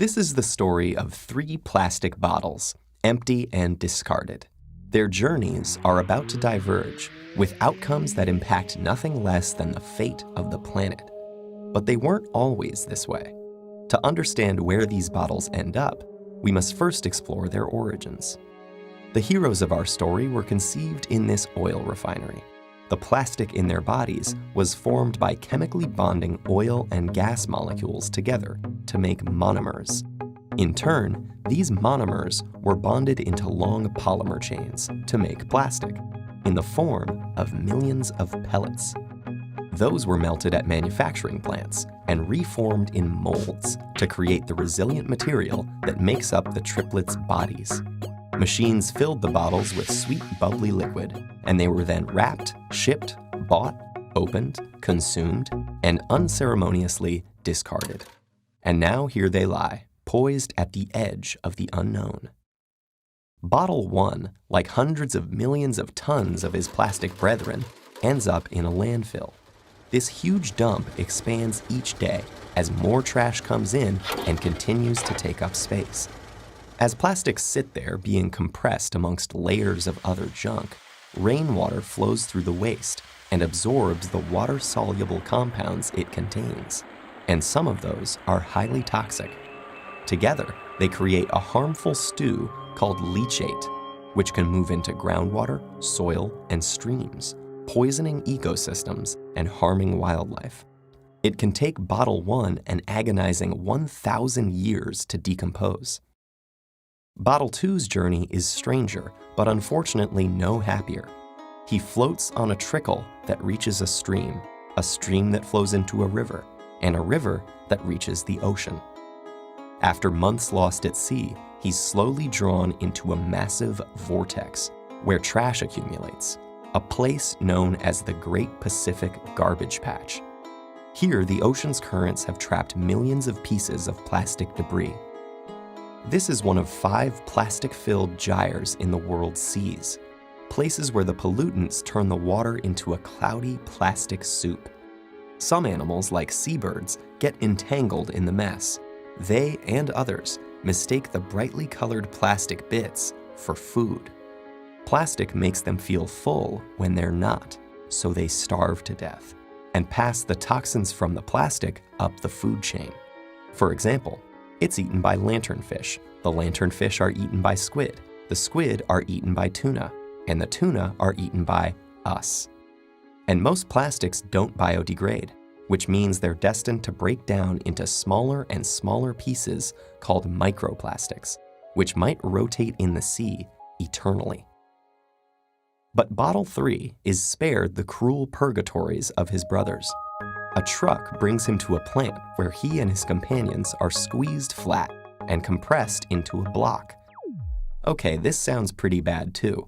This is the story of 3 plastic bottles, empty and discarded. Their journeys are about to diverge, with outcomes that impact nothing less than the fate of the planet. But they weren't always this way. To understand where these bottles end up, we must first explore their origins. The heroes of our story were conceived in this oil refinery. The plastic in their bodies was formed by chemically bonding oil and gas molecules together to make monomers. In turn, these monomers were bonded into long polymer chains to make plastic, in the form of millions of pellets. Those were melted at manufacturing plants and reformed in molds to create the resilient material that makes up the triplets' bodies. Machines filled the bottles with sweet, bubbly liquid, and they were then wrapped, shipped, bought, opened, consumed, and unceremoniously discarded. And now here they lie, poised at the edge of the unknown. Bottle 1, like hundreds of millions of tons of his plastic brethren, ends up in a landfill. This huge dump expands each day as more trash comes in and continues to take up space. As plastics sit there being compressed amongst layers of other junk, rainwater flows through the waste and absorbs the water-soluble compounds it contains, and some of those are highly toxic. Together, they create a harmful stew called leachate, which can move into groundwater, soil, and streams, poisoning ecosystems and harming wildlife. It can take Bottle 1 an agonizing 1,000 years to decompose. Bottle 2's journey is stranger, but unfortunately no happier. He floats on a trickle that reaches a stream that flows into a river, and a river that reaches the ocean. After months lost at sea, he's slowly drawn into a massive vortex where trash accumulates, a place known as the Great Pacific Garbage Patch. Here, the ocean's currents have trapped millions of pieces of plastic debris. This is one of 5 plastic-filled gyres in the world's seas, places where the pollutants turn the water into a cloudy plastic soup. Some animals, like seabirds, get entangled in the mess. They and others mistake the brightly colored plastic bits for food. Plastic makes them feel full when they're not, so they starve to death and pass the toxins from the plastic up the food chain. For example, it's eaten by lanternfish. The lanternfish are eaten by squid. The squid are eaten by tuna. And the tuna are eaten by us. And most plastics don't biodegrade, which means they're destined to break down into smaller and smaller pieces called microplastics, which might rotate in the sea eternally. But Bottle 3 is spared the cruel purgatories of his brothers. A truck brings him to a plant where he and his companions are squeezed flat and compressed into a block. Okay, this sounds pretty bad too.